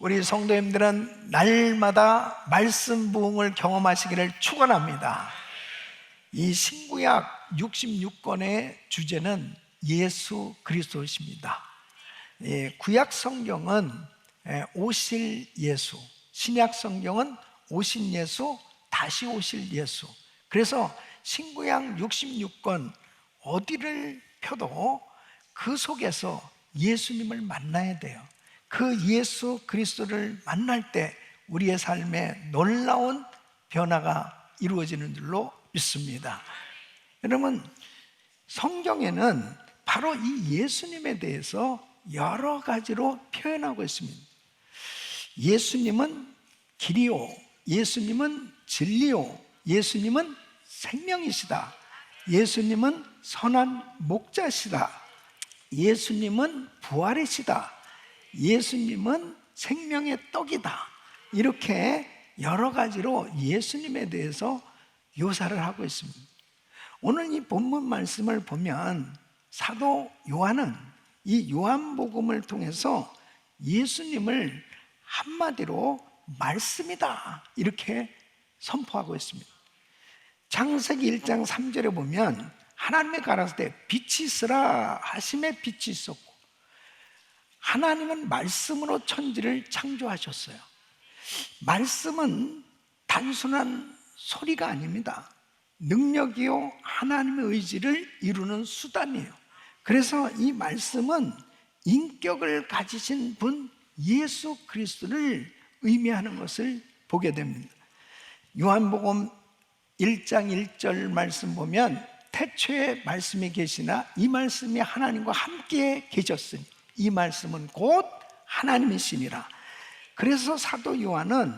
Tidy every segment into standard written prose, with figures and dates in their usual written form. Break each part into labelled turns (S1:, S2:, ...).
S1: 우리 성도님들은 날마다 말씀 부흥을 경험하시기를 축원합니다. 이 신구약 66권의 주제는 예수 그리스도이십니다. 구약 성경은 오실 예수, 신약 성경은 오신 예수, 다시 오실 예수. 그래서 신구약 66권 어디를 펴도 그 속에서 예수님을 만나야 돼요. 그 예수 그리스도를 만날 때 우리의 삶에 놀라운 변화가 이루어지는 줄로 믿습니다. 여러분, 성경에는 바로 이 예수님에 대해서 여러 가지로 표현하고 있습니다. 예수님은 길이요, 예수님은 진리요, 예수님은 생명이시다, 예수님은 선한 목자시다, 예수님은 부활이시다, 예수님은 생명의 떡이다. 이렇게 여러 가지로 예수님에 대해서 묘사를 하고 있습니다. 오늘 이 본문 말씀을 보면 사도 요한은 이 요한복음을 통해서 예수님을 한마디로 말씀이다 이렇게 선포하고 있습니다. 창세기 1장 3절에 보면 하나님의 가라사대 빛이 있으라 하심에 빛이 있었고, 하나님은 말씀으로 천지를 창조하셨어요. 말씀은 단순한 소리가 아닙니다. 능력이요, 하나님의 의지를 이루는 수단이에요. 그래서 이 말씀은 인격을 가지신 분 예수 그리스도를 의미하는 것을 보게 됩니다. 요한복음 1장 1절 말씀 보면 태초에 말씀이 계시나 이 말씀이 하나님과 함께 계셨으니 이 말씀은 곧 하나님이시니라. 그래서 사도 요한은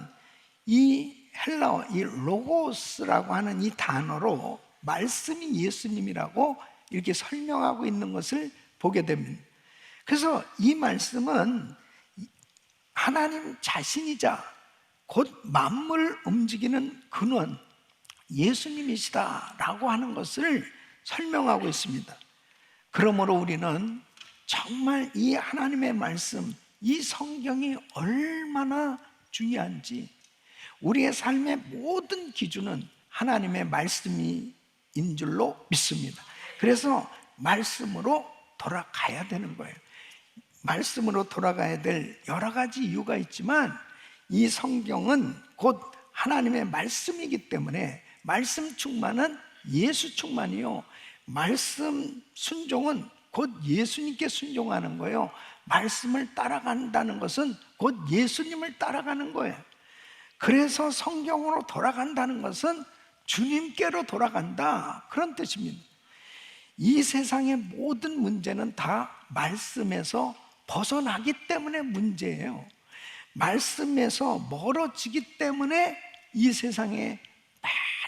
S1: 이 헬라어 이 로고스라고 하는 이 단어로 말씀이 예수님이라고 이렇게 설명하고 있는 것을 보게 됩니다. 그래서 이 말씀은 하나님 자신이자 곧 만물을 움직이는 근원 예수님이시다라고 하는 것을 설명하고 있습니다. 그러므로 우리는 정말 이 하나님의 말씀, 이 성경이 얼마나 중요한지, 우리의 삶의 모든 기준은 하나님의 말씀인 줄로 믿습니다. 그래서 말씀으로 돌아가야 되는 거예요. 말씀으로 돌아가야 될 여러 가지 이유가 있지만 이 성경은 곧 하나님의 말씀이기 때문에 말씀 충만은 예수 충만이요, 말씀 순종은 곧 예수님께 순종하는 거예요. 말씀을 따라간다는 것은 곧 예수님을 따라가는 거예요. 그래서 성경으로 돌아간다는 것은 주님께로 돌아간다, 그런 뜻입니다. 이 세상의 모든 문제는 다 말씀에서 벗어나기 때문에 문제예요. 말씀에서 멀어지기 때문에 이 세상에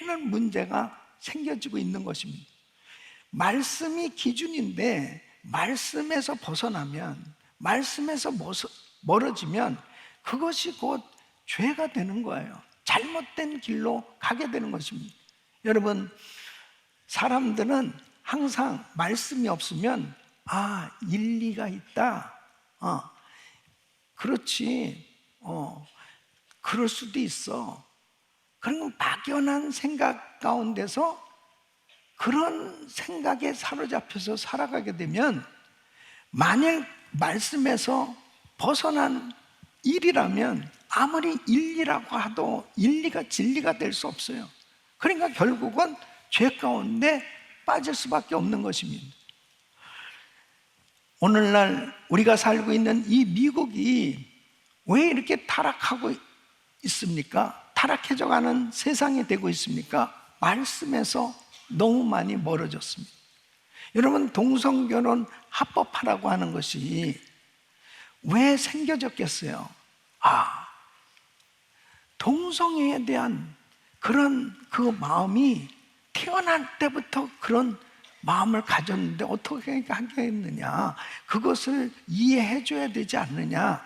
S1: 많은 문제가 생겨지고 있는 것입니다. 말씀이 기준인데 말씀에서 벗어나면, 말씀에서 멀어지면 그것이 곧 죄가 되는 거예요. 잘못된 길로 가게 되는 것입니다. 여러분, 사람들은 항상 말씀이 없으면 일리가 있다, 그렇지, 그럴 수도 있어, 그런 막연한 생각 가운데서 그런 생각에 사로잡혀서 살아가게 되면, 만일 말씀에서 벗어난 일이라면 아무리 일리라고 하도 일리가 진리가 될 수 없어요. 그러니까 결국은 죄 가운데 빠질 수밖에 없는 것입니다. 오늘날 우리가 살고 있는 이 미국이 왜 이렇게 타락하고 있습니까? 타락해져가는 세상이 되고 있습니까? 말씀에서 너무 많이 멀어졌습니다. 여러분, 동성결혼 합법화라고 하는 것이 왜 생겨졌겠어요? 동성애에 대한 그런 그 마음이 태어날 때부터 그런 마음을 가졌는데 어떻게 하겠느냐, 그것을 이해해 줘야 되지 않느냐,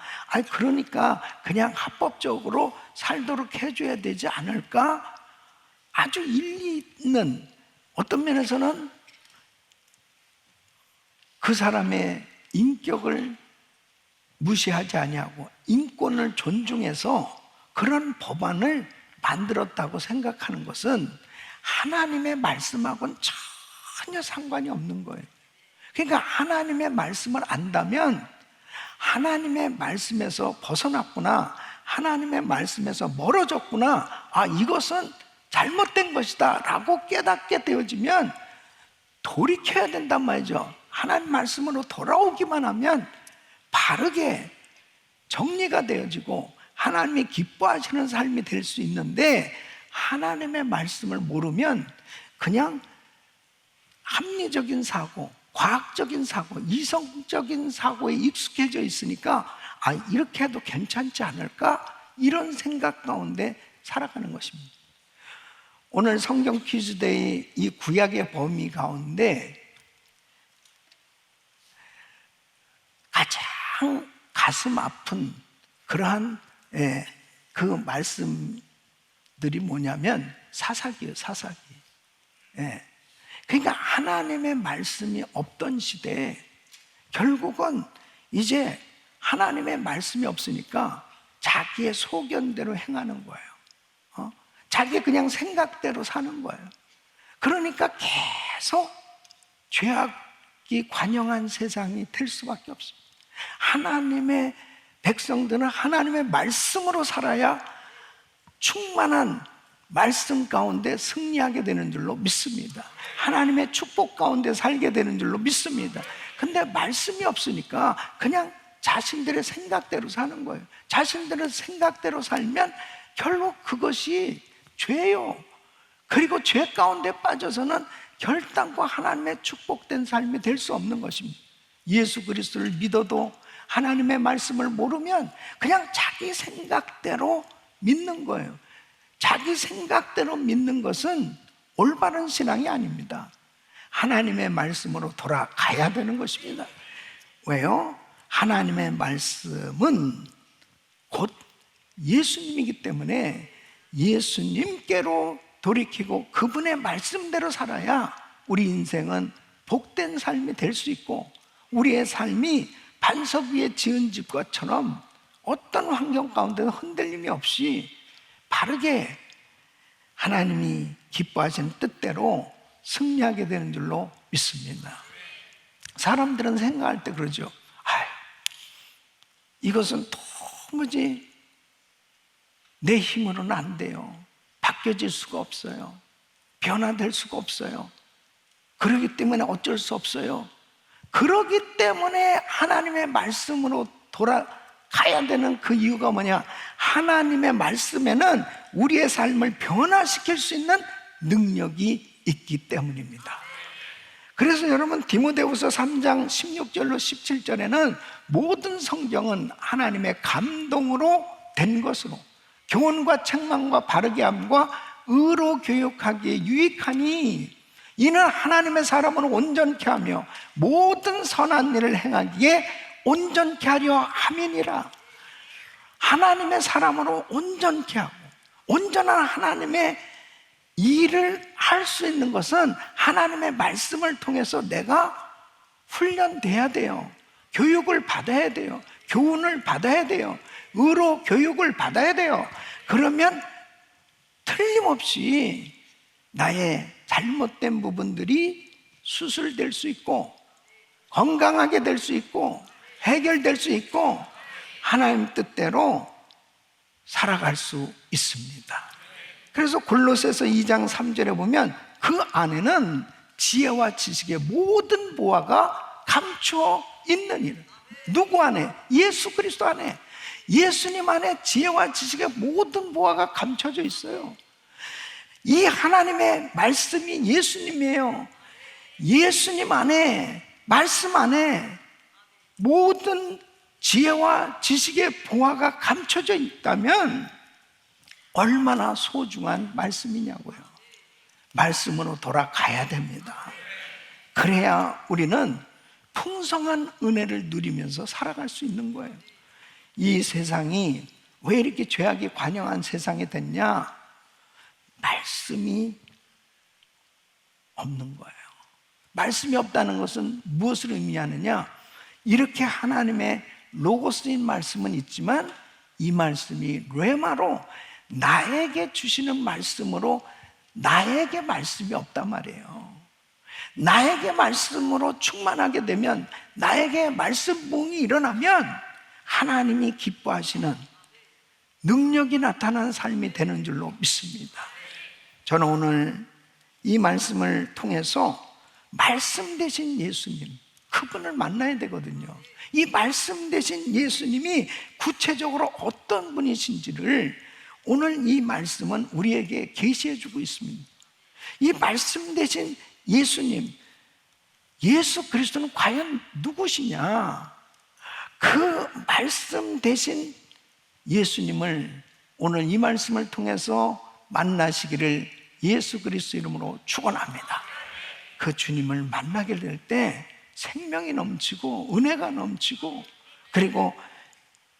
S1: 그러니까 그냥 합법적으로 살도록 해줘야 되지 않을까? 아주 일리 있는, 어떤 면에서는 그 사람의 인격을 무시하지 아니하고 인권을 존중해서 그런 법안을 만들었다고 생각하는 것은 하나님의 말씀하고는 전혀 상관이 없는 거예요. 그러니까 하나님의 말씀을 안다면 하나님의 말씀에서 벗어났구나, 하나님의 말씀에서 멀어졌구나, 이것은 잘못된 것이다 라고 깨닫게 되어지면 돌이켜야 된단 말이죠. 하나님 말씀으로 돌아오기만 하면 바르게 정리가 되어지고 하나님이 기뻐하시는 삶이 될 수 있는데, 하나님의 말씀을 모르면 그냥 합리적인 사고, 과학적인 사고, 이성적인 사고에 익숙해져 있으니까 이렇게 해도 괜찮지 않을까? 이런 생각 가운데 살아가는 것입니다. 오늘 성경 퀴즈데이 이 구약의 범위 가운데 가장 가슴 아픈 그러한 그 말씀들이 뭐냐면 사사기예요. 사사기. 그러니까 하나님의 말씀이 없던 시대에 결국은 이제 하나님의 말씀이 없으니까 자기의 소견대로 행하는 거예요. 자기 그냥 생각대로 사는 거예요. 그러니까 계속 죄악이 관영한 세상이 될 수밖에 없습니다. 하나님의 백성들은 하나님의 말씀으로 살아야 충만한 말씀 가운데 승리하게 되는 줄로 믿습니다. 하나님의 축복 가운데 살게 되는 줄로 믿습니다. 근데 말씀이 없으니까 그냥 자신들의 생각대로 사는 거예요. 자신들의 생각대로 살면 결국 그것이 죄요. 그리고 죄 가운데 빠져서는 결단코 하나님의 축복된 삶이 될 수 없는 것입니다. 예수 그리스도를 믿어도 하나님의 말씀을 모르면 그냥 자기 생각대로 믿는 거예요. 자기 생각대로 믿는 것은 올바른 신앙이 아닙니다. 하나님의 말씀으로 돌아가야 되는 것입니다. 왜요? 하나님의 말씀은 곧 예수님이기 때문에 예수님께로 돌이키고 그분의 말씀대로 살아야 우리 인생은 복된 삶이 될 수 있고, 우리의 삶이 반석 위에 지은 집과처럼 어떤 환경 가운데도 흔들림이 없이 바르게 하나님이 기뻐하시는 뜻대로 승리하게 되는 줄로 믿습니다. 사람들은 생각할 때 그러죠. 이것은 도무지 내 힘으로는 안 돼요. 바뀌어질 수가 없어요. 변화될 수가 없어요. 그러기 때문에 어쩔 수 없어요. 그러기 때문에 하나님의 말씀으로 돌아가야 되는 그 이유가 뭐냐? 하나님의 말씀에는 우리의 삶을 변화시킬 수 있는 능력이 있기 때문입니다. 그래서 여러분, 디모데후서 3장 16절로 17절에는 모든 성경은 하나님의 감동으로 된 것으로 교훈과 책망과 바르게 함과 의로 교육하기에 유익하니 이는 하나님의 사람을 온전케 하며 모든 선한 일을 행하기에 온전케 하려 함이니라. 하나님의 사람으로 온전케 하고 온전한 하나님의 일을 할 수 있는 것은 하나님의 말씀을 통해서 내가 훈련돼야 돼요. 교육을 받아야 돼요. 교훈을 받아야 돼요. 의로 교육을 받아야 돼요. 그러면 틀림없이 나의 잘못된 부분들이 수술될 수 있고 건강하게 될 수 있고 해결될 수 있고 하나님 뜻대로 살아갈 수 있습니다. 그래서 골로새서 2장 3절에 보면 그 안에는 지혜와 지식의 모든 보화가 감추어 있느니라. 누구 안에? 예수 그리스도 안에. 예수님 안에 지혜와 지식의 모든 보화가 감춰져 있어요. 이 하나님의 말씀이 예수님이에요. 예수님 안에, 말씀 안에 모든 지혜와 지식의 보화가 감춰져 있다면 얼마나 소중한 말씀이냐고요. 말씀으로 돌아가야 됩니다. 그래야 우리는 풍성한 은혜를 누리면서 살아갈 수 있는 거예요. 이 세상이 왜 이렇게 죄악이 관영한 세상이 됐냐? 말씀이 없는 거예요. 말씀이 없다는 것은 무엇을 의미하느냐? 이렇게 하나님의 로고스인 말씀은 있지만 이 말씀이 레마로 나에게 주시는 말씀으로 나에게 말씀이 없단 말이에요. 나에게 말씀으로 충만하게 되면, 나에게 말씀 부흥이 일어나면 하나님이 기뻐하시는 능력이 나타나는 삶이 되는 줄로 믿습니다. 저는 오늘 이 말씀을 통해서 말씀 되신 예수님, 그분을 만나야 되거든요. 이 말씀 되신 예수님이 구체적으로 어떤 분이신지를 오늘 이 말씀은 우리에게 계시해 주고 있습니다. 이 말씀 되신 예수님, 예수 그리스도는 과연 누구시냐? 그 말씀 되신 예수님을 오늘 이 말씀을 통해서 만나시기를 예수 그리스도 이름으로 축원합니다. 그 주님을 만나게 될 때 생명이 넘치고 은혜가 넘치고, 그리고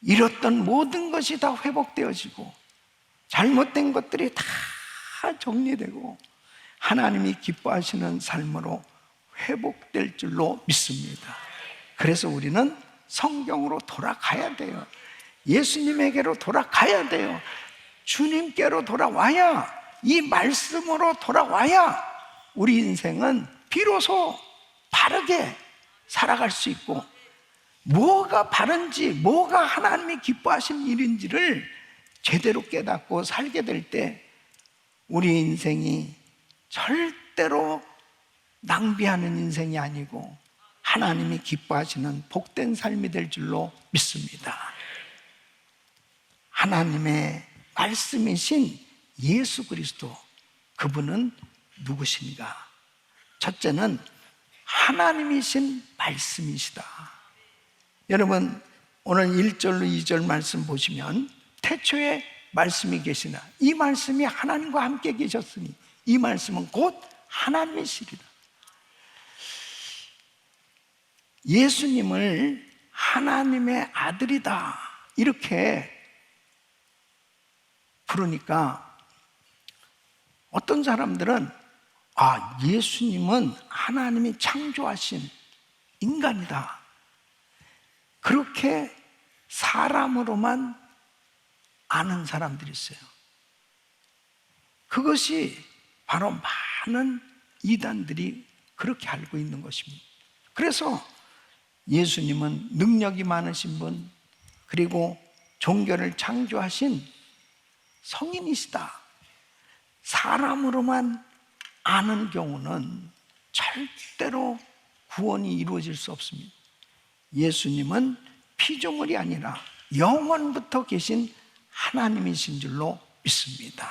S1: 잃었던 모든 것이 다 회복되어지고 잘못된 것들이 다 정리되고 하나님이 기뻐하시는 삶으로 회복될 줄로 믿습니다. 그래서 우리는 성경으로 돌아가야 돼요. 예수님에게로 돌아가야 돼요. 주님께로 돌아와야, 이 말씀으로 돌아와야 우리 인생은 비로소 바르게 살아갈 수 있고, 뭐가 바른지, 뭐가 하나님이 기뻐하신 일인지를 제대로 깨닫고 살게 될 때 우리 인생이 절대로 낭비하는 인생이 아니고 하나님이 기뻐하시는 복된 삶이 될 줄로 믿습니다. 하나님의 말씀이신 예수 그리스도, 그분은 누구신가? 첫째는 하나님이신 말씀이시다. 여러분, 오늘 1절로 2절 말씀 보시면 태초에 말씀이 계시나 이 말씀이 하나님과 함께 계셨으니 이 말씀은 곧 하나님이시리라. 예수님을 하나님의 아들이다 이렇게 부르니까 어떤 사람들은 예수님은 하나님이 창조하신 인간이다, 그렇게 사람으로만 아는 사람들이 있어요. 그것이 바로 많은 이단들이 그렇게 알고 있는 것입니다. 그래서 예수님은 능력이 많으신 분, 그리고 종교를 창조하신 성인이시다, 사람으로만 아는 경우는 절대로 구원이 이루어질 수 없습니다. 예수님은 피조물이 아니라 영원부터 계신 하나님이신 줄로 믿습니다.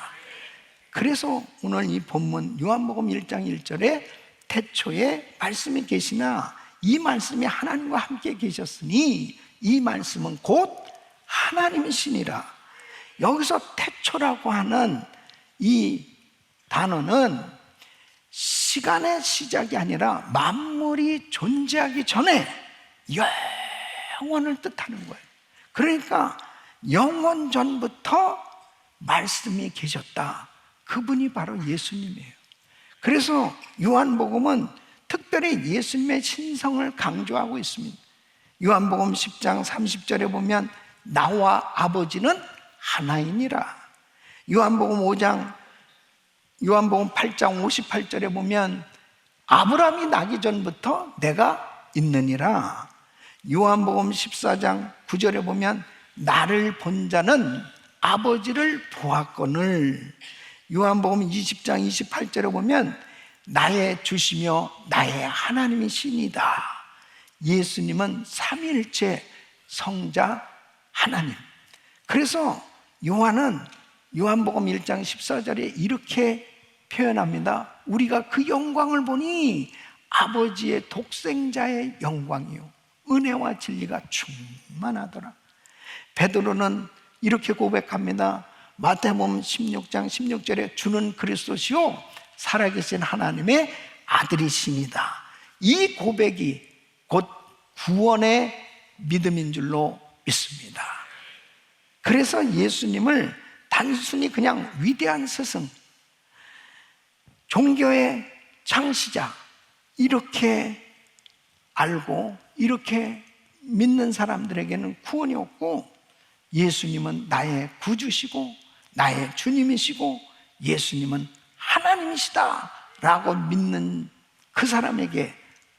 S1: 그래서 오늘 이 본문 요한복음 1장 1절에 태초에 말씀이 계시나 이 말씀이 하나님과 함께 계셨으니 이 말씀은 곧 하나님이시니라. 여기서 태초라고 하는 이 단어는 시간의 시작이 아니라 만물이 존재하기 전에 영원을 뜻하는 거예요. 그러니까 영원 전부터 말씀이 계셨다, 그분이 바로 예수님이에요. 그래서 요한복음은 특별히 예수님의 신성을 강조하고 있습니다. 요한복음 10장 30절에 보면 나와 아버지는 하나이니라. 요한복음 8장 58절에 보면 아브라함이 나기 전부터 내가 있느니라. 요한복음 14장 9절에 보면 나를 본 자는 아버지를 보았거늘. 요한복음 20장 28절에 보면 나의 주시며 나의 하나님이시니다. 예수님은 삼위일체 성자 하나님. 그래서 요한은 요한복음 1장 14절에 이렇게 표현합니다. 우리가 그 영광을 보니 아버지의 독생자의 영광이요 은혜와 진리가 충만하더라. 베드로는 이렇게 고백합니다. 마태복음 16장 16절에 주는 그리스도시요 살아계신 하나님의 아들이시니다. 이 고백이 곧 구원의 믿음인 줄로 믿습니다. 그래서 예수님을 단순히 그냥 위대한 스승, 종교의 창시자 이렇게 알고 이렇게 믿는 사람들에게는 구원이 없고 예수님은 나의 구주시고 나의 주님이시고 예수님은 하나님이시다 라고 믿는 그 사람에게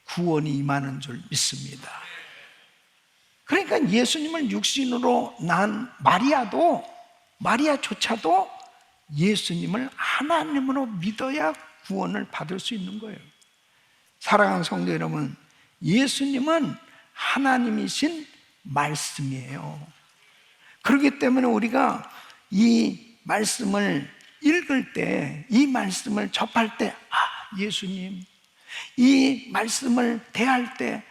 S1: 구원이 임하는 줄 믿습니다. 그러니까 예수님을 육신으로 낳은 마리아조차도 예수님을 하나님으로 믿어야 구원을 받을 수 있는 거예요. 사랑하는 성도 여러분, 예수님은 하나님이신 말씀이에요. 그렇기 때문에 우리가 이 말씀을 읽을 때, 이 말씀을 접할 때, 예수님, 이 말씀을 대할 때,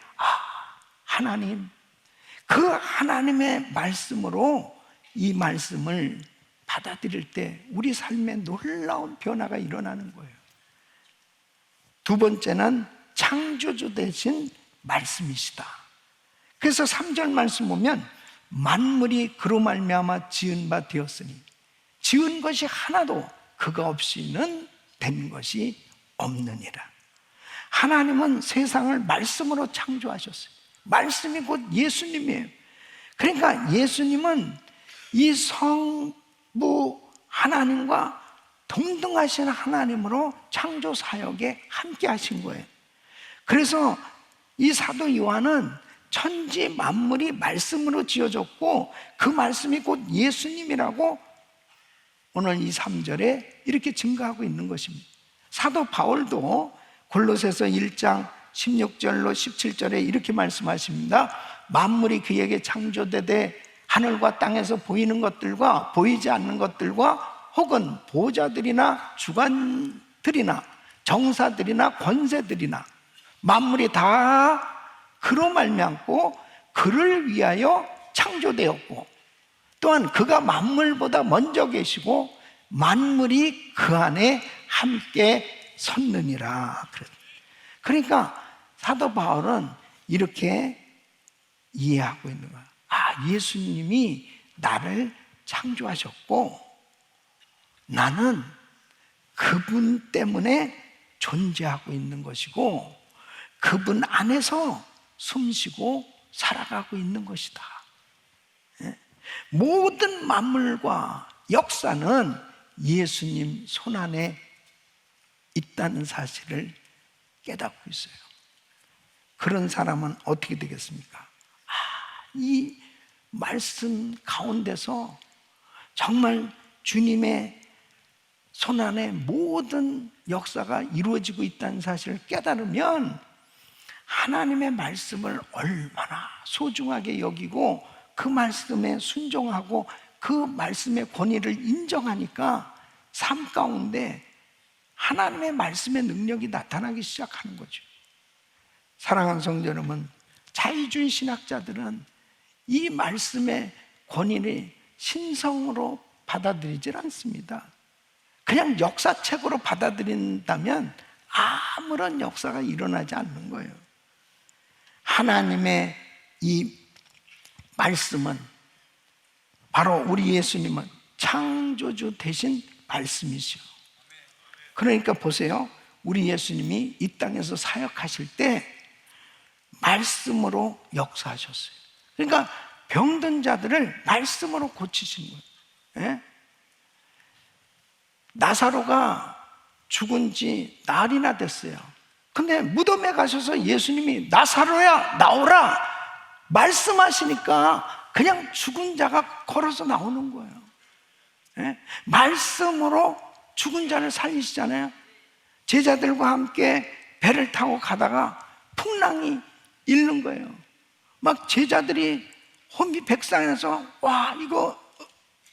S1: 하나님, 그 하나님의 말씀으로 이 말씀을 받아들일 때 우리 삶에 놀라운 변화가 일어나는 거예요. 두 번째는 창조주 되신 말씀이시다. 그래서 3절 말씀 보면 만물이 그로 말미암아 지은 바 되었으니 지은 것이 하나도 그가 없이는 된 것이 없느니라. 하나님은 세상을 말씀으로 창조하셨어요. 말씀이 곧 예수님이에요. 그러니까 예수님은 이 성부 하나님과 동등하신 하나님으로 창조 사역에 함께 하신 거예요. 그래서 이 사도 요한은 천지 만물이 말씀으로 지어졌고 그 말씀이 곧 예수님이라고 오늘 이 3절에 이렇게 증거하고 있는 것입니다. 사도 바울도 골로새서 1장 16절로 17절에 이렇게 말씀하십니다. 만물이 그에게 창조되되 하늘과 땅에서 보이는 것들과 보이지 않는 것들과 혹은 보좌들이나 주관들이나 정사들이나 권세들이나 만물이 다 그로 말미암고 그를 위하여 창조되었고 또한 그가 만물보다 먼저 계시고 만물이 그 안에 함께 섰느니라. 그러니까 사도 바울은 이렇게 이해하고 있는 거야. 예수님이 나를 창조하셨고 나는 그분 때문에 존재하고 있는 것이고 그분 안에서 숨쉬고 살아가고 있는 것이다. 모든 만물과 역사는 예수님 손안에 있다는 사실을 깨닫고 있어요. 그런 사람은 어떻게 되겠습니까? 이 말씀 가운데서 정말 주님의 손안에 모든 역사가 이루어지고 있다는 사실을 깨달으면 하나님의 말씀을 얼마나 소중하게 여기고 그 말씀에 순종하고 그 말씀의 권위를 인정하니까 삶 가운데 하나님의 말씀의 능력이 나타나기 시작하는 거죠. 사랑하는 성도 여러분, 자유주의 신학자들은 이 말씀의 권위를 신성으로 받아들이질 않습니다. 그냥 역사책으로 받아들인다면 아무런 역사가 일어나지 않는 거예요. 하나님의 이 말씀은 바로 우리 예수님은 창조주 되신 말씀이시오. 그러니까 보세요. 우리 예수님이 이 땅에서 사역하실 때 말씀으로 역사하셨어요. 그러니까 병든 자들을 말씀으로 고치신 거예요. 예? 나사로가 죽은 지 날이나 됐어요. 근데 무덤에 가셔서 예수님이 나사로야 나오라 말씀하시니까 그냥 죽은 자가 걸어서 나오는 거예요. 예? 말씀으로 죽은 자를 살리시잖아요. 제자들과 함께 배를 타고 가다가 풍랑이 일는 거예요. 막 제자들이 혼비백산해서 와 이거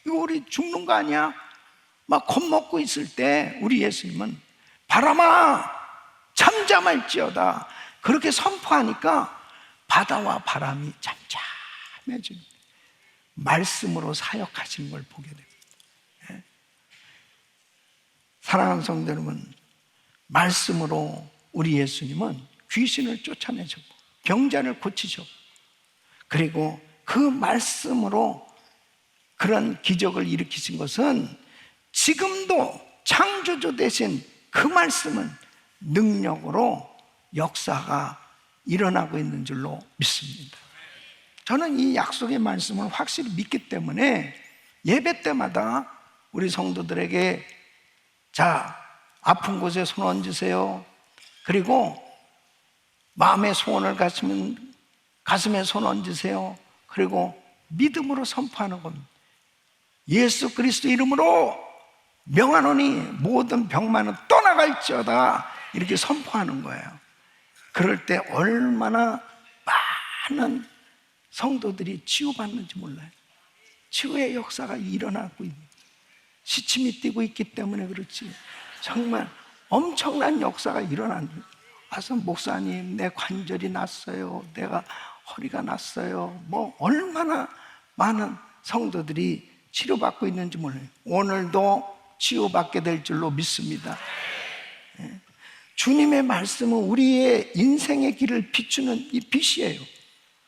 S1: 우리 죽는 거 아니야? 막 겁먹고 있을 때 우리 예수님은 바람아 잠잠할지어다 그렇게 선포하니까 바다와 바람이 잠잠해집니다. 말씀으로 사역하시는 걸 보게 됩니다. 예? 사랑하는 성도 여러분, 말씀으로 우리 예수님은 귀신을 쫓아내셨고 병자를 고치셨고 그리고 그 말씀으로 그런 기적을 일으키신 것은 지금도 창조주 되신 그 말씀은 능력으로 역사가 일어나고 있는 줄로 믿습니다. 저는 이 약속의 말씀을 확실히 믿기 때문에 예배 때마다 우리 성도들에게 자, 아픈 곳에 손 얹으세요. 그리고 마음의 소원을 가시면 가슴에 손 얹으세요. 그리고 믿음으로 선포하는 겁니다. 예수 그리스도 이름으로 명하노니 모든 병만은 떠나갈지어다, 이렇게 선포하는 거예요. 그럴 때 얼마나 많은 성도들이 치유받는지 몰라요. 치유의 역사가 일어나고 있는, 시침이 뛰고 있기 때문에 그렇지 정말 엄청난 역사가 일어나는 거예요. 와서 목사님 내 관절이 났어요, 내가 허리가 났어요, 뭐 얼마나 많은 성도들이 치료받고 있는지 몰라요. 오늘도 치유받게 될 줄로 믿습니다. 주님의 말씀은 우리의 인생의 길을 비추는 이 빛이에요.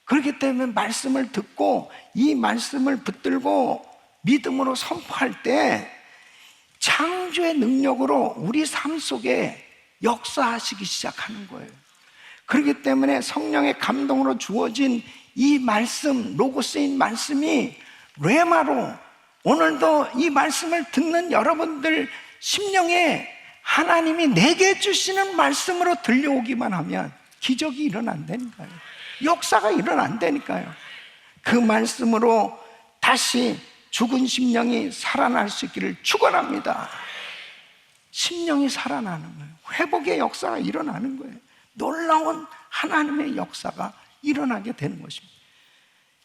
S1: 그렇기 때문에 말씀을 듣고 이 말씀을 붙들고 믿음으로 선포할 때 창조의 능력으로 우리 삶 속에 역사하시기 시작하는 거예요. 그렇기 때문에 성령의 감동으로 주어진 이 말씀, 로고스인 말씀이 레마로 오늘도 이 말씀을 듣는 여러분들 심령에 하나님이 내게 주시는 말씀으로 들려오기만 하면 기적이 일어난다니까요. 역사가 일어난다니까요. 그 말씀으로 다시 죽은 심령이 살아날 수 있기를 축원합니다. 심령이 살아나는 거예요. 회복의 역사가 일어나는 거예요. 놀라운 하나님의 역사가 일어나게 되는 것입니다.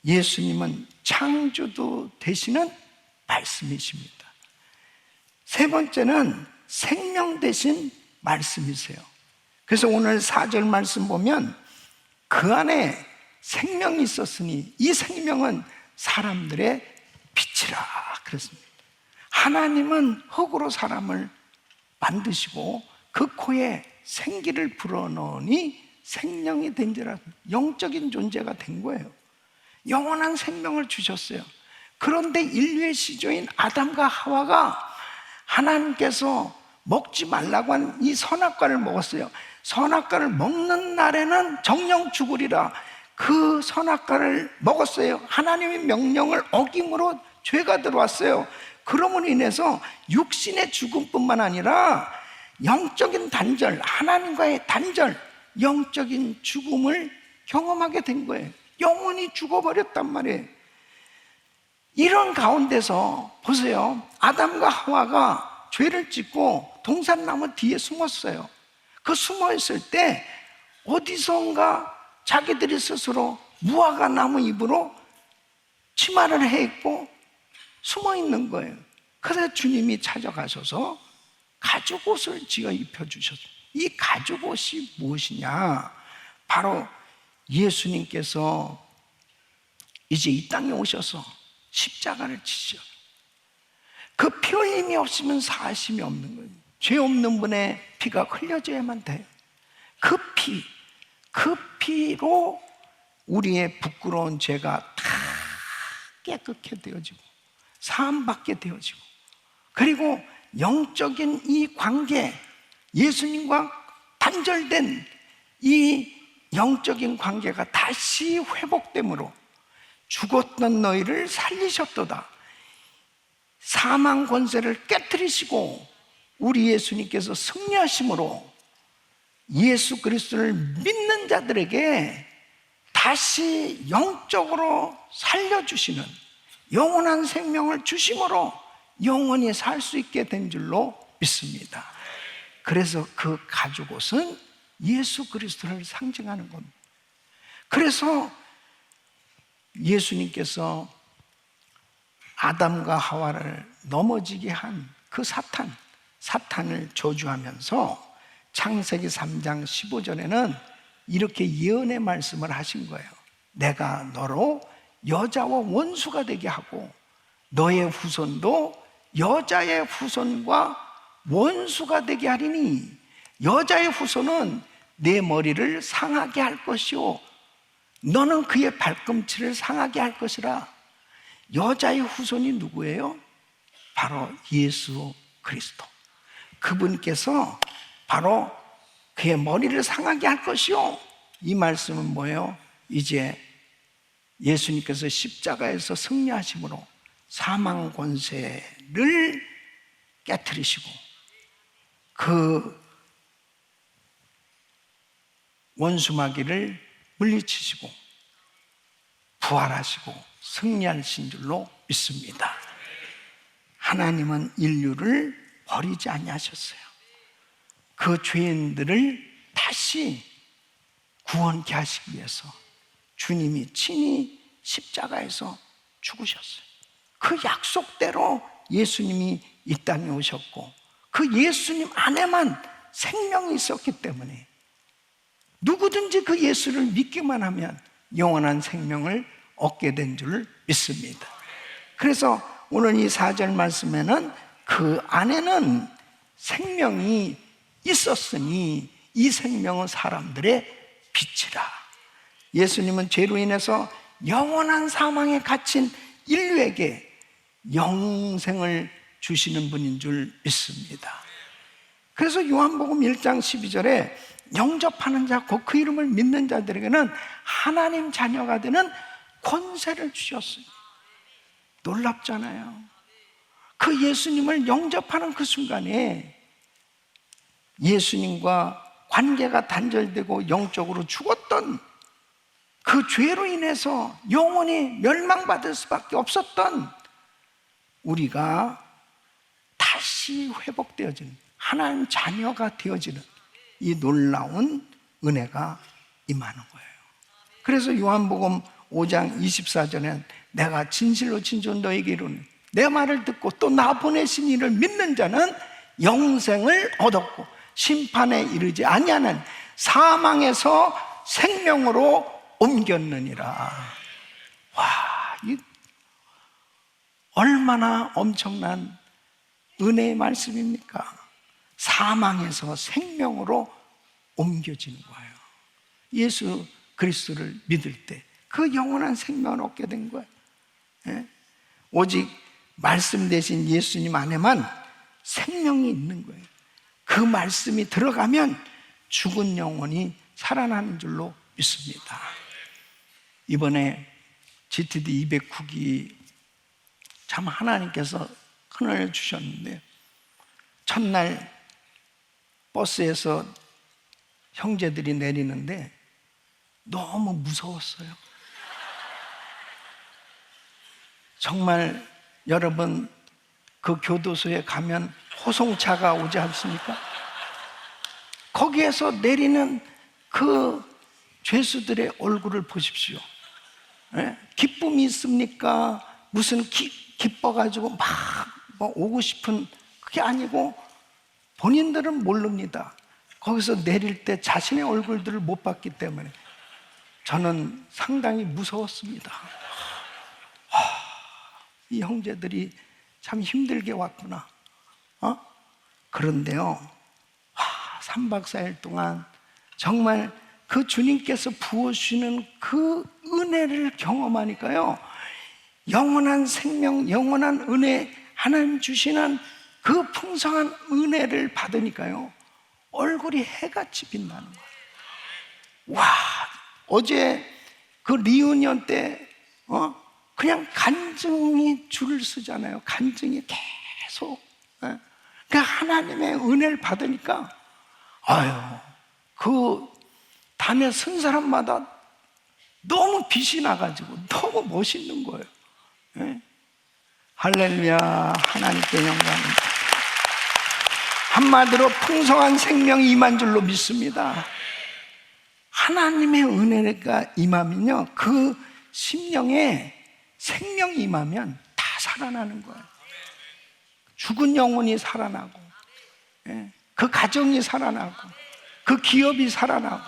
S1: 예수님은 창조도 되시는 말씀이십니다. 세 번째는 생명 되신 말씀이세요. 그래서 오늘 4절 말씀 보면 그 안에 생명이 있었으니 이 생명은 사람들의 빛이라 그랬습니다. 하나님은 흙으로 사람을 만드시고 그 코에 생기를 불어넣으니 생명이 된지라, 영적인 존재가 된 거예요. 영원한 생명을 주셨어요. 그런데 인류의 시조인 아담과 하와가 하나님께서 먹지 말라고 한 이 선악과를 먹었어요. 선악과를 먹는 날에는 정령 죽으리라. 그 선악과를 먹었어요. 하나님의 명령을 어김으로 죄가 들어왔어요. 그러므로 인해서 육신의 죽음뿐만 아니라 영적인 단절, 하나님과의 단절, 영적인 죽음을 경험하게 된 거예요. 영원히 죽어버렸단 말이에요. 이런 가운데서 보세요. 아담과 하와가 죄를 짓고 동산나무 뒤에 숨었어요. 그 숨어있을 때 어디선가 자기들이 스스로 무화과 나무 잎으로 치마를 해 입고 숨어 있는 거예요. 그래서 주님이 찾아가셔서 가죽옷을 지어 입혀주셨어요. 이 가죽옷이 무엇이냐? 바로 예수님께서 이제 이 땅에 오셔서 십자가를 지셔. 그 피 흘림이 없으면 사심이 없는 거예요. 죄 없는 분의 피가 흘려져야만 돼요. 그 피로 우리의 부끄러운 죄가 다 깨끗게 되어지고 사함받게 되어지고, 그리고 영적인 이 관계, 예수님과 단절된 이 영적인 관계가 다시 회복되므로 죽었던 너희를 살리셨도다. 사망 권세를 깨뜨리시고 우리 예수님께서 승리하심으로 예수 그리스도를 믿는 자들에게 다시 영적으로 살려주시는 영원한 생명을 주심으로 영원히 살 수 있게 된 줄로 믿습니다. 그래서 그 가죽옷은 예수 그리스도를 상징하는 겁니다. 그래서 예수님께서 아담과 하와를 넘어지게 한 그 사탄을 저주하면서 창세기 3장 15절에는 이렇게 예언의 말씀을 하신 거예요. 내가 너로 여자와 원수가 되게 하고 너의 후손도 여자의 후손과 원수가 되게 하리니 여자의 후손은 내 머리를 상하게 할 것이요 너는 그의 발꿈치를 상하게 할 것이라. 여자의 후손이 누구예요? 바로 예수 그리스도. 그분께서 바로 그의 머리를 상하게 할 것이요. 이 말씀은 뭐예요? 이제 예수님께서 십자가에서 승리하심으로 사망 권세를 깨트리시고 그 원수마귀를 물리치시고 부활하시고 승리하신 줄로 믿습니다. 하나님은 인류를 버리지 아니하셨어요. 그 죄인들을 다시 구원케 하시기 위해서 주님이 친히 십자가에서 죽으셨어요. 그 약속대로 예수님이 이 땅에 오셨고 그 예수님 안에만 생명이 있었기 때문에 누구든지 그 예수를 믿기만 하면 영원한 생명을 얻게 된 줄 믿습니다. 그래서 오늘 이 4절 말씀에는 그 안에는 생명이 있었으니 이 생명은 사람들의 빛이라. 예수님은 죄로 인해서 영원한 사망에 갇힌 인류에게 영생을 주시는 분인 줄 믿습니다. 그래서 요한복음 1장 12절에 영접하는 자, 곧 그 이름을 믿는 자들에게는 하나님 자녀가 되는 권세를 주셨어요. 놀랍잖아요. 그 예수님을 영접하는 그 순간에 예수님과 관계가 단절되고 영적으로 죽었던 그 죄로 인해서 영원히 멸망받을 수밖에 없었던 우리가 다시 회복되어지는 하나님 자녀가 되어지는 이 놀라운 은혜가 임하는 거예요. 그래서 요한복음 5장 24절에 내가 진실로 진실로 너에게 이르노니 내 말을 듣고 또 나 보내신 이를 믿는 자는 영생을 얻었고 심판에 이르지 아니하는 사망에서 생명으로 옮겼느니라. 와, 이 얼마나 엄청난 은혜의 말씀입니까? 사망에서 생명으로 옮겨지는 거예요. 예수 그리스도를 믿을 때 그 영원한 생명을 얻게 된 거예요. 예? 오직 말씀 대신 예수님 안에만 생명이 있는 거예요. 그 말씀이 들어가면 죽은 영혼이 살아나는 줄로 믿습니다. 이번에 GTD 209기 참 하나님께서 큰 은혜를 주셨는데 첫날 버스에서 형제들이 내리는데 너무 무서웠어요. 정말 여러분 그 교도소에 가면 호송차가 오지 않습니까? 거기에서 내리는 그 죄수들의 얼굴을 보십시오. 예? 기쁨이 있습니까? 무슨 기뻐가지고 막 오고 싶은 그게 아니고 본인들은 모릅니다. 거기서 내릴 때 자신의 얼굴들을 못 봤기 때문에 저는 상당히 무서웠습니다. 이 형제들이 참 힘들게 왔구나. 그런데요, 3박 4일 동안 정말 그 주님께서 부어주시는 그 은혜를 경험하니까요, 영원한 생명, 영원한 은혜, 하나님 주시는 그 풍성한 은혜를 받으니까요, 얼굴이 해같이 빛나는 거예요. 와, 어제 그 리유니언 때 그냥 간증이 줄을 쓰잖아요. 간증이 계속. 그 하나님의 은혜를 받으니까 그 단에 선 사람마다 너무 빛이 나가지고 너무 멋있는 거예요. 할렐루야, 하나님께 영광입니다. 한마디로 풍성한 생명이 임한 줄로 믿습니다. 하나님의 은혜가 임하면요, 그 심령에 생명이 임하면 다 살아나는 거예요. 죽은 영혼이 살아나고, 그 가정이 살아나고, 그 기업이 살아나고,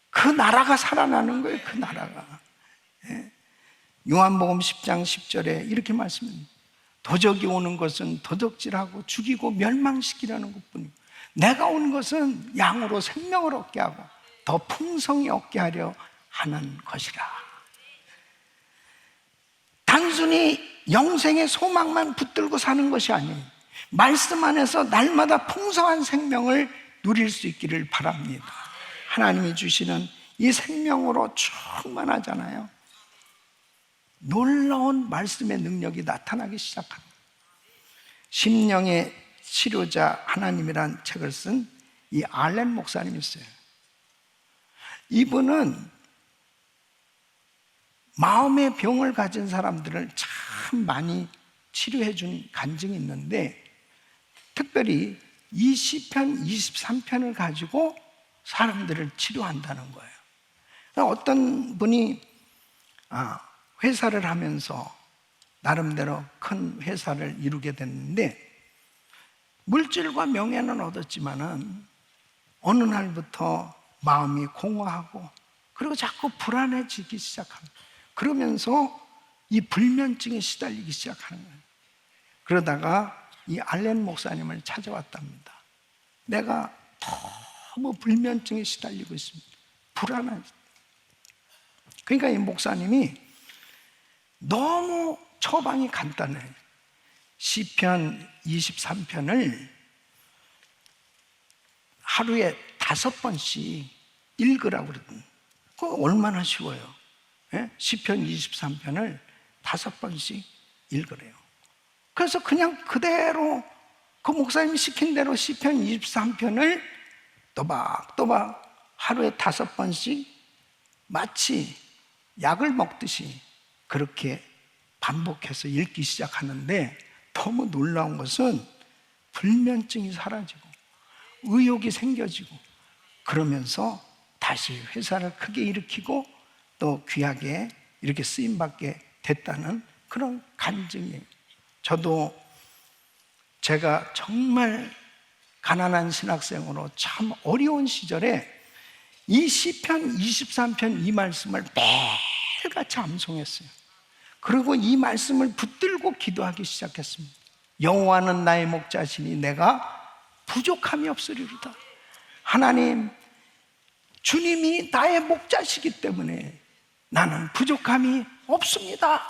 S1: 그 나라가 살아나는 거예요. 그 나라가. 요한복음 10장 10절에 이렇게 말씀합니다. 도적이 오는 것은 도적질하고 죽이고 멸망시키려는 것뿐이고 내가 온 것은 양으로 생명을 얻게 하고 더 풍성히 얻게 하려 하는 것이라. 단순히 영생의 소망만 붙들고 사는 것이 아니에요. 말씀 안에서 날마다 풍성한 생명을 누릴 수 있기를 바랍니다. 하나님이 주시는 이 생명으로 충만하잖아요. 놀라운 말씀의 능력이 나타나기 시작합니다. 심령의 치료자 하나님이란 책을 쓴 이 알렌 목사님이 있어요. 이분은 마음의 병을 가진 사람들을 참 많이 치료해 준 간증이 있는데, 특별히 이 시편 23편을 가지고 사람들을 치료한다는 거예요. 어떤 분이 회사를 하면서 나름대로 큰 회사를 이루게 됐는데, 물질과 명예는 얻었지만은 어느 날부터 마음이 공허하고 그리고 자꾸 불안해지기 시작합니다. 그러면서 이 불면증에 시달리기 시작하는 거예요. 그러다가 이 알렌 목사님을 찾아왔답니다. 내가 너무 불면증에 시달리고 있습니다. 불안하지. 그러니까 이 목사님이 너무 처방이 간단해요. 시편 23편을 하루에 5번씩 읽으라고 그러더니, 그거 얼마나 쉬워요. 예? 시편 23편을 5번씩 읽으래요. 그래서 그냥 그대로 그 목사님이 시킨 대로 시편 23편을 또박또박 하루에 5번씩 마치 약을 먹듯이 그렇게 반복해서 읽기 시작하는데, 너무 놀라운 것은 불면증이 사라지고 의욕이 생겨지고, 그러면서 다시 회사를 크게 일으키고 또 귀하게 이렇게 쓰임받게 됐다는 그런 간증이에요. 저도 제가 정말 가난한 신학생으로 참 어려운 시절에 이 시편 23편 이 말씀을 매일같이 암송했어요. 그리고 이 말씀을 붙들고 기도하기 시작했습니다. 여호와는 나의 목자시니 내가 부족함이 없으리로다. 하나님, 주님이 나의 목자시기 때문에 나는 부족함이 없습니다.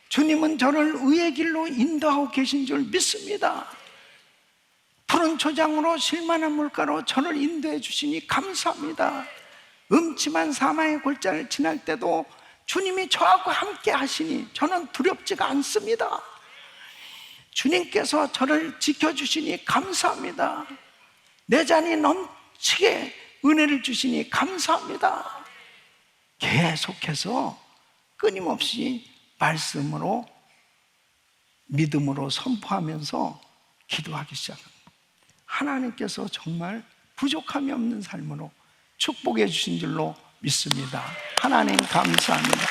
S1: 주님은 저를 의의 길로 인도하고 계신 줄 믿습니다. 푸른 초장으로 실만한 물가로 저를 인도해 주시니 감사합니다. 음침한 사망의 골짜기를 지날 때도 주님이 저하고 함께 하시니 저는 두렵지가 않습니다. 주님께서 저를 지켜주시니 감사합니다. 내 잔이 넘치게 은혜를 주시니 감사합니다. 계속해서 끊임없이 말씀으로, 믿음으로 선포하면서 기도하기 시작합니다. 하나님께서 정말 부족함이 없는 삶으로 축복해 주신 줄로 믿습니다. 하나님 감사합니다.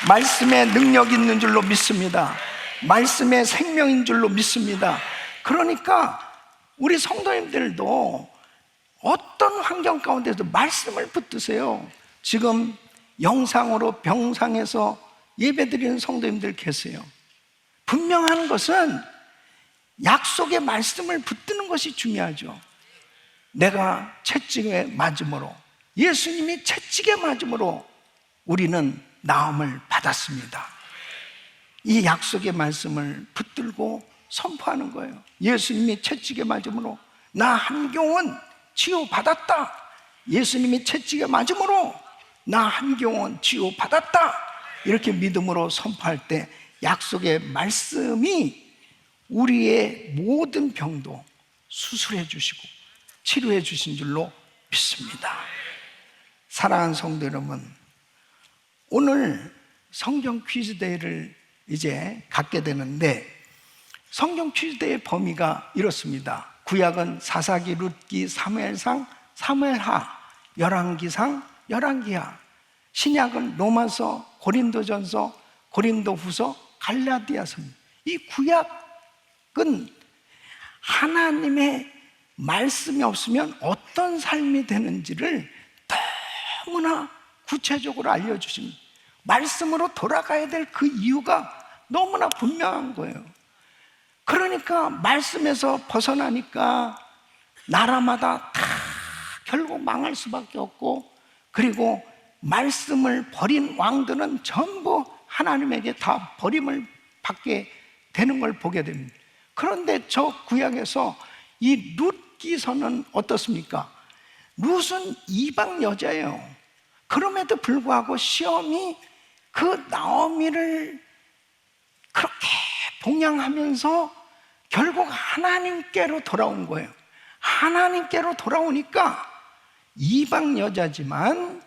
S1: 말씀에 능력 있는 줄로 믿습니다. 말씀에 생명인 줄로 믿습니다. 그러니까 우리 성도님들도 어떤 환경 가운데서 말씀을 붙드세요. 지금 영상으로 병상에서 예배드리는 성도님들 계세요. 분명한 것은 약속의 말씀을 붙드는 것이 중요하죠. 내가 채찍에 맞음으로, 예수님이 채찍에 맞음으로 우리는 나음을 받았습니다. 이 약속의 말씀을 붙들고 선포하는 거예요. 예수님이 채찍에 맞음으로 나 한경은 치유받았다. 예수님이 채찍에 맞음으로 나 한경은 치유받았다. 이렇게 믿음으로 선포할 때 약속의 말씀이 우리의 모든 병도 수술해 주시고 치료해 주신 줄로 믿습니다. 사랑하는 성도 여러분, 오늘 성경 퀴즈 대회를 이제 갖게 되는데, 성경 퀴즈 대회 범위가 이렇습니다. 구약은 사사기, 룻기, 사무엘상, 사무엘하, 열왕기상, 열왕기하. 신약은 로마서, 고린도전서, 고린도후서, 갈라디아서. 이 구약은 하나님의 말씀이 없으면 어떤 삶이 되는지를 너무나 구체적으로 알려주십니다. 말씀으로 돌아가야 될 그 이유가 너무나 분명한 거예요. 그러니까 말씀에서 벗어나니까 나라마다 다 결국 망할 수밖에 없고, 그리고 말씀을 버린 왕들은 전부 하나님에게 다 버림을 받게 되는 걸 보게 됩니다. 그런데 저 구약에서 이 룻기서는 어떻습니까? 룻은 이방 여자예요. 그럼에도 불구하고 시험이 그 나오미를 그렇게 봉양하면서 결국 하나님께로 돌아온 거예요. 하나님께로 돌아오니까 이방 여자지만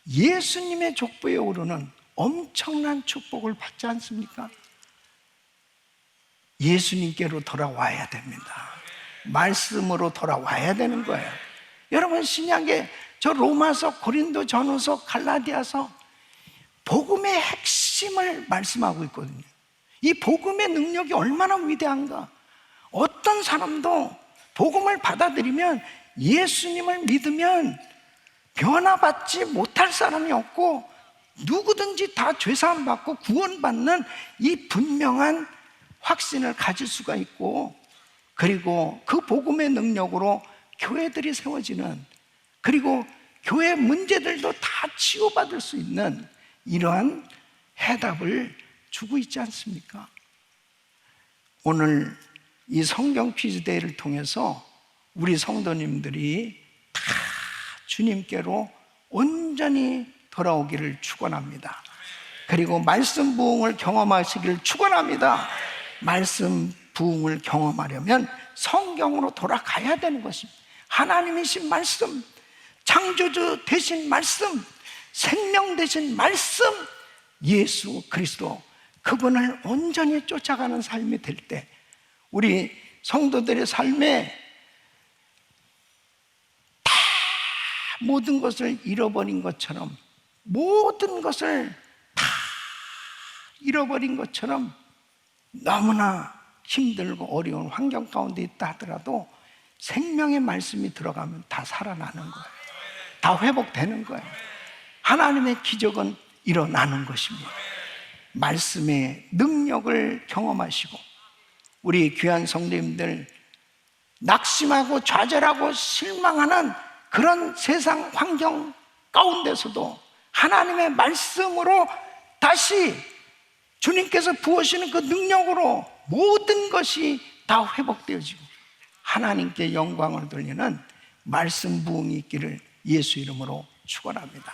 S1: 예수님의 족보에 오르는 엄청난 축복을 받지 않습니까? 예수님께로 돌아와야 됩니다. 말씀으로 돌아와야 되는 거예요. 여러분, 신약에 저 로마서, 고린도 전후서, 갈라디아서 복음의 핵심을 말씀하고 있거든요. 이 복음의 능력이 얼마나 위대한가. 어떤 사람도 복음을 받아들이면, 예수님을 믿으면 변화받지 못할 사람이 없고 누구든지 다 죄사함 받고 구원받는 이 분명한 확신을 가질 수가 있고, 그리고 그 복음의 능력으로 교회들이 세워지는, 그리고 교회 문제들도 다 치유받을 수 있는 이러한 해답을 주고 있지 않습니까? 오늘 이 성경 퀴즈 대회를 통해서 우리 성도님들이 다 주님께로 온전히 돌아오기를 축원합니다. 그리고 말씀 부흥을 경험하시기를 축원합니다. 말씀 부흥을 경험하려면 성경으로 돌아가야 되는 것입니다. 하나님이신 말씀, 창조주 되신 말씀, 생명 되신 말씀, 예수 그리스도, 그분을 온전히 쫓아가는 삶이 될 때 우리 성도들의 삶에 다 모든 것을 잃어버린 것처럼, 모든 것을 다 잃어버린 것처럼 너무나 힘들고 어려운 환경 가운데 있다 하더라도 생명의 말씀이 들어가면 다 살아나는 거예요. 다 회복되는 거예요. 하나님의 기적은 일어나는 것입니다. 말씀의 능력을 경험하시고, 우리 귀한 성도님들 낙심하고 좌절하고 실망하는 그런 세상 환경 가운데서도 하나님의 말씀으로 다시 주님께서 부으시는 그 능력으로 모든 것이 다 회복되어지고 하나님께 영광을 돌리는 말씀 부흥이 있기를 예수 이름으로 축원합니다.